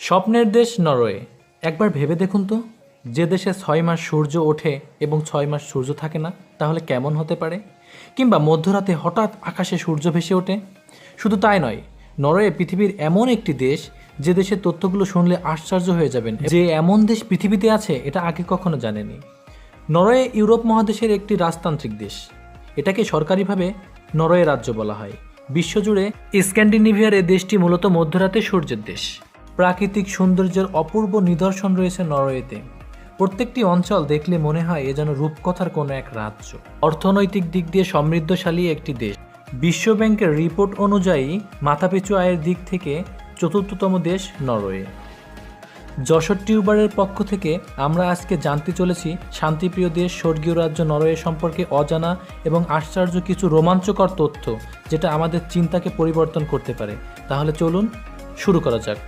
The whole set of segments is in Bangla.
স্বপ্নের দেশ নরওয়ে। একবার ভেবে দেখুন তো, যে দেশে 6 মাস সূর্য ওঠে এবং 6 মাস সূর্য থাকে না, তাহলে কেমন হতে পারে? কিংবা মধ্যরাতে হঠাৎ আকাশে সূর্য ভেসে ওঠে। শুধু তাই নয়, নরওয়ে পৃথিবীর এমন একটি দেশ যে দেশের তথ্যগুলো শুনলে আশ্চর্য হয়ে যাবেন যে এমন দেশ পৃথিবীতে আছে এটা আগে কখনো জানেনি। নরওয়ে ইউরোপ মহাদেশের একটি রাজতান্ত্রিক দেশ। এটাকে সরকারিভাবে নরওয়ে রাজ্য বলা হয়। বিশ্বজুড়ে স্ক্যান্ডিনেভিয়ার এই দেশটি মূলত মধ্যরাতে সূর্যের দেশ। প্রাকৃতিক সৌন্দর্যের অপূর্ব নিদর্শন রয়েছে নরওয়েতে। প্রত্যেকটি অঞ্চল দেখলে মনে হয় এ যেন রূপকথার কোনো এক রাজ্য। অর্থনৈতিক দিক দিয়ে সমৃদ্ধশালী একটি দেশ। বিশ্বব্যাংকের রিপোর্ট অনুযায়ী মাথাপিছু আয়ের দিক থেকে চতুর্থতম দেশ নরওয়ে। যশোর টিউবারের পক্ষ থেকে আমরা আজকে জানতে চলেছি শান্তিপ্রিয় দেশ স্বর্গীয় রাজ্য নরওয়ে সম্পর্কে অজানা এবং আশ্চর্য কিছু রোমাঞ্চকর তথ্য, যেটা আমাদের চিন্তাকে পরিবর্তন করতে পারে। তাহলে চলুন শুরু করা যাক।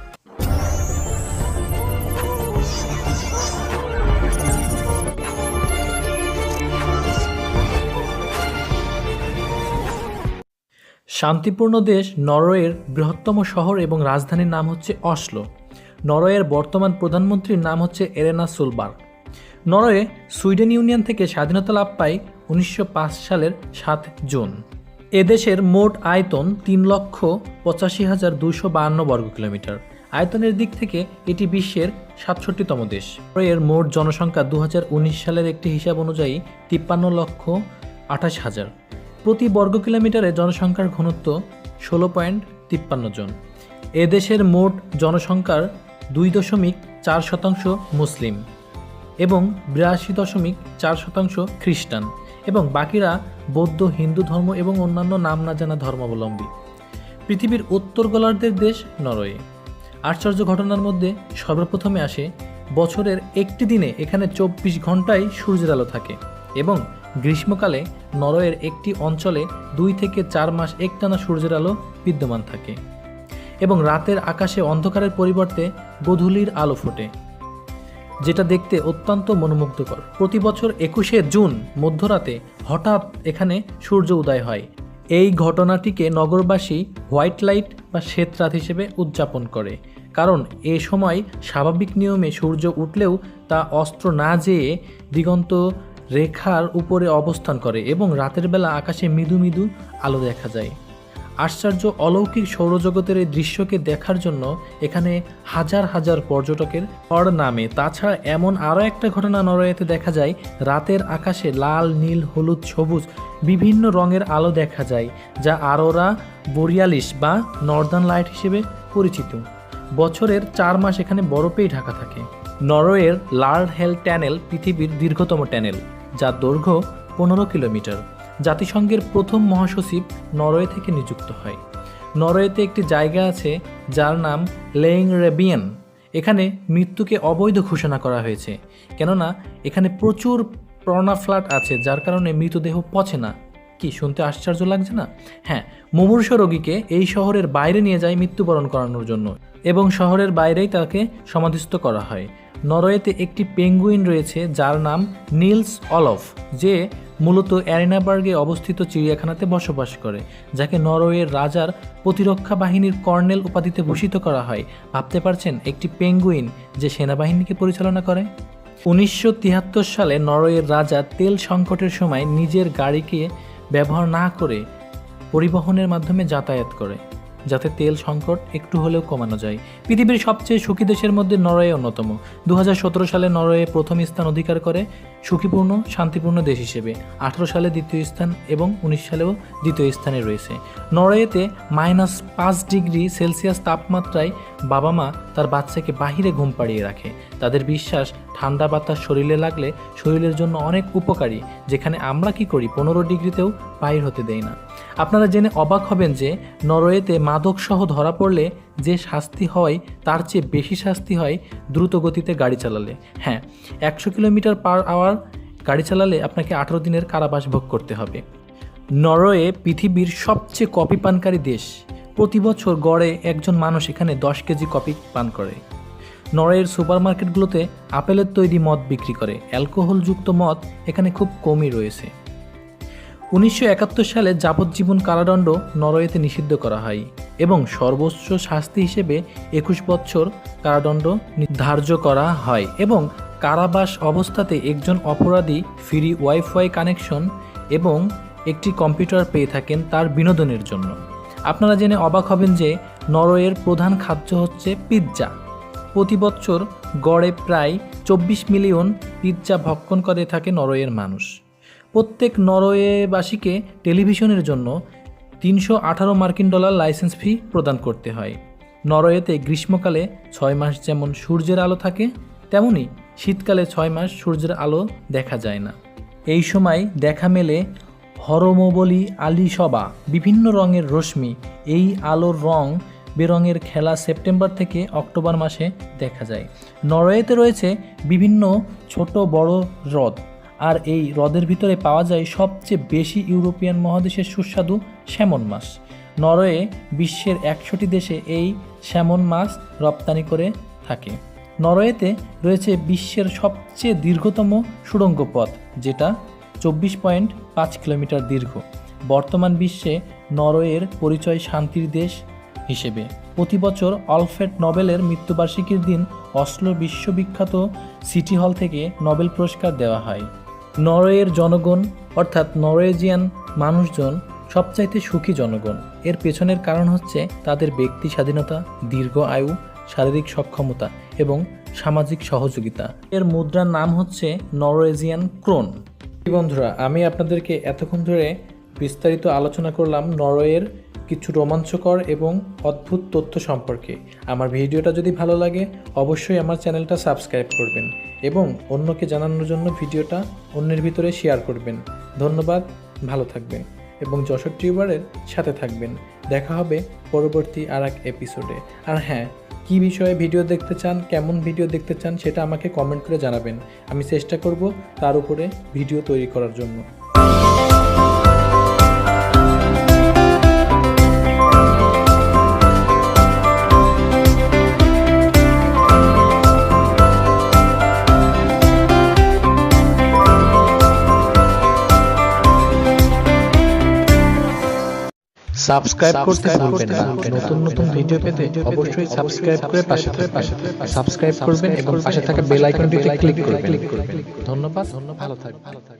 শান্তিপূর্ণ দেশ নরওয়ের বৃহত্তম শহর এবং রাজধানীর নাম হচ্ছে অসলো। নরওয়ের বর্তমান প্রধানমন্ত্রীর নাম হচ্ছে arena Solberg. Norway Sweden union থেকে স্বাধীনতা লাভ পায় 1905 সালের 7 জুন। এদেশের মোট আয়তন 3,85,252 বর্গ কিলোমিটার। আয়তনের দিক থেকে এটি বিশ্বের 67তম দেশ। নরওয়ের মোট জনসংখ্যা 2019 সালের একটি হিসাব অনুযায়ী 53,28,000। প্রতি বর্গ কিলোমিটারে জনসংখ্যার ঘনত্ব 16.53 জন। এদেশের মোট জনসংখ্যার 2.4% মুসলিম এবং 82.4% খ্রিস্টান এবং বাকিরা বৌদ্ধ, হিন্দু ধর্ম এবং অন্যান্য নাম না জানা ধর্মাবলম্বী। পৃথিবীর উত্তর গোলার্ধের দেশ নরওয়ে। আশ্চর্য ঘটনার মধ্যে সর্বপ্রথমে আসে বছরের একটি দিনে এখানে 24 ঘন্টায় সূর্যের আলো থাকে এবং গ্রীষ্মকালে নরওয়ের একটি অঞ্চলে 2 থেকে 4 মাস একটানা সূর্যের আলো বিদ্যমান থাকে এবং রাতের আকাশে অন্ধকারের পরিবর্তে গোধূলির আলো ফোটে, যেটা দেখতে অত্যন্ত মনোমুগ্ধকর। প্রতি বছর 21শে জুন মধ্যরাতে হঠাৎ এখানে সূর্য উদয় হয়। এই ঘটনাটিকে নগরবাসী হোয়াইট লাইট বা শ্বেত রাত হিসেবে উদযাপন করে, কারণ এ সময় স্বাভাবিক নিয়মে সূর্য উঠলেও তা অস্ত না যেয়ে দিগন্ত রেখার উপরে অবস্থান করে এবং রাতের বেলা আকাশে মৃদু মৃদু আলো দেখা যায়। আশ্চর্য অলৌকিক সৌরজগতের এই দৃশ্যকে দেখার জন্য এখানে হাজার হাজার পর্যটকের পর নামে। তাছাড়া এমন আরও একটা ঘটনা নরওয়েতে দেখা যায়, রাতের আকাশে লাল, নীল, হলুদ, সবুজ বিভিন্ন রঙের আলো দেখা যায়, যা আরোরা বোরিয়ালিস বা নর্দার্ন লাইট হিসেবে পরিচিত। বছরের 4 মাস এখানে বরফেই ঢাকা থাকে। নরওয়ের লার্ডহেল ট্যানেল পৃথিবীর দীর্ঘতম ট্যানেল, যার দৈর্ঘ্য 15 কিলোমিটার। জাতিসংঘের প্রথম মহাসচিব নরওয়ে থেকে নিযুক্ত হয়। নরওয়েতে একটি জায়গা আছে যার নাম লেইংরেবিয়েন। এখানে মৃত্যুকে অবৈধ ঘোষণা করা হয়েছে, কেননা এখানে প্রচুর প্রর্নাফ্লাট আছে, যার কারণে মৃতদেহ পচে না। কি শুনতে আশ্চর্য লাগছে না? হ্যাঁ, মুমূর্ষ রোগীকে এই শহরের বাইরে নিয়ে যায় মৃত্যুবরণ করানোর জন্য এবং শহরের বাইরেই তাকে সমাধিস্থ করা হয়। নরওয়েতে একটি পেঙ্গুইন রয়েছে যার নাম নিলস অলফ, যে মূলত অ্যারেনাবার্গে অবস্থিত চিড়িয়াখানাতে বসবাস করে, যাকে নরওয়ের রাজার প্রতিরক্ষা বাহিনীর কর্নেল উপাধিতে ভূষিত করা হয়। ভাবতে পারছেন, একটি পেঙ্গুইন যে সেনাবাহিনীকে পরিচালনা করে। 1973 সালে নরওয়ের রাজা তেল সংকটের সময় নিজের গাড়িকে ব্যবহার না করে পরিবহনের মাধ্যমে যাতায়াত করে, যাতে তেল সংকট একটু হলেও কমানো যায়। পৃথিবীর সবচেয়ে সুখী দেশের মধ্যে নরওয়ে অন্যতম। 2017 সালে নরওয়ে প্রথম স্থান অধিকার করে সুখীপূর্ণ শান্তিপূর্ণ দেশ হিসেবে। 18 সালে দ্বিতীয় স্থান এবং 19 সালেও দ্বিতীয় স্থানে রয়েছে। নরওয়েতে -5 ডিগ্রি সেলসিয়াস তাপমাত্রায় বাবা মা তার বাচ্চাকে বাহিরে ঘুম পাড়িয়ে রাখে। তাদের বিশ্বাস, ঠান্ডা বাতাস শরীরে লাগলে শরীরের জন্য অনেক উপকারী, যেখানে আমরা কি করি 15 ডিগ্রিতেও বাহির হতে দেই না। আপনারা জেনে অবাক হবেন যে নরওয়েতে মাদকসহ ধরা পড়লে যে শাস্তি হয় তার চেয়ে বেশি শাস্তি হয় দ্রুত গতিতে গাড়ি চালালে। হ্যাঁ, 100 কিলোমিটার পার আওয়ার গাড়ি চালালে আপনাকে 18 দিনের কারাবাস ভোগ করতে হবে। নরওয়ে পৃথিবীর সবচেয়ে কফি পানকারী দেশ। প্রতি বছর গড়ে একজন মানুষ এখানে 10 কেজি কফি পান করে। নরওয়ের সুপারমার্কেটগুলোতে আপেলের তৈরি মদ বিক্রি করে। অ্যালকোহলযুক্ত মদ এখানে খুব কমই রয়েছে। 1971 সালে যাবজ্জীবন কারাদণ্ড নরওয়েতে নিষিদ্ধ করা হয়। এবং সর্বোচ্চ শাস্তি হিসেবে 21 বছর কারাদণ্ড ধার্য করা হয় এবং কারাবাস অবস্থাতে একজন অপরাধী ফ্রি ওয়াইফাই কানেকশন এবং একটি কম্পিউটার পেয়ে থাকেন তার বিনোদনের জন্য। আপনারা জেনে অবাক হবেন যে নরওয়ের প্রধান খাদ্য হচ্ছে পিৎজা। প্রতি বছর গড়ে প্রায় 24 মিলিয়ন পিৎজা ভক্ষণ করে থাকে নরওয়ের মানুষ। প্রত্যেক নরওয়েবাসীকে টেলিভিশনের জন্য $318 লাইসেন্স ফি প্রদান করতে হয়। নরওয়েতে গ্রীষ্মকালে 6 মাস যেমন সূর্যের আলো থাকে, তেমনি শীতকালে 6 মাস সূর্যের আলো দেখা যায় না। এই সময় দেখা মেলে হরমোবলি আলিসবা, বিভিন্ন রঙের রশ্মি। এই আলোর রং বেরঙের খেলা সেপ্টেম্বর থেকে অক্টোবর মাসে দেখা যায়। নরওয়েতে রয়েছে বিভিন্ন ছোট বড় হ্রদ, আর এই হ্রদের ভিতরে পাওয়া যায় সবচেয়ে বেশি ইউরোপিয়ান মহাদেশের সুস্বাদু স্যামন মাছ। নরওয়ে বিশ্বের 100টি দেশে এই স্যামন মাছ রপ্তানি করে থাকে। নরওয়েতে রয়েছে বিশ্বের সবচেয়ে দীর্ঘতম সুড়ঙ্গ পথ, যেটা 24.5 কিলোমিটার দীর্ঘ। বর্তমান বিশ্বে নরওয়ের পরিচয় শান্তির দেশ হিসেবে। প্রতি বছর আলফ্রেড নোবেলের মৃত্যুবার্ষিকীর দিন অসলো বিশ্ববিখ্যাত সিটি হল থেকে নোবেল পুরস্কার দেওয়া হয়। নরওয়ের জনগণ অর্থাৎ নরওয়েজিয়ান মানুষজন সবচাইতে সুখী জনগণ। এর পেছনের কারণ হচ্ছে তাদের ব্যক্তি স্বাধীনতা, দীর্ঘ আয়ু, শারীরিক সক্ষমতা এবং সামাজিক সহযোগিতা। এর মুদ্রার নাম হচ্ছে নরওয়েজিয়ান ক্রোন। বন্ধুরা, আমি আপনাদেরকে এতক্ষণ ধরে বিস্তারিত আলোচনা করলাম নরওয়ের কিছু রোমাঞ্চকর এবং অদ্ভুত তথ্য সম্পর্কে। আমার ভিডিওটা যদি ভালো লাগে অবশ্যই আমার চ্যানেলটা সাবস্ক্রাইব করবেন এবং অন্যকে জানানোর জন্য ভিডিওটা অন্যের ভিতরে শেয়ার করবেন। ধন্যবাদ, ভালো থাকবেন এবং যশোর টিউবারের সাথে থাকবেন। দেখা হবে পরবর্তী আর এক এপিসোডে। আর হ্যাঁ, কী বিষয়ে ভিডিও দেখতে চান, কেমন ভিডিও দেখতে চান সেটা আমাকে কমেন্ট করে জানাবেন। আমি চেষ্টা করব তার উপরে ভিডিও তৈরি করার জন্য। সাবস্ক্রাইব করতে ভুলবেন না। নতুন নতুন ভিডিও পেতে অবশ্যই সাবস্ক্রাইব করে পাশে থাকবেন। সাবস্ক্রাইব করবেন এবং পাশে থাকা বেল আইকনটিতে ক্লিক করবেন। ধন্যবাদ, ভালো থাকবেন।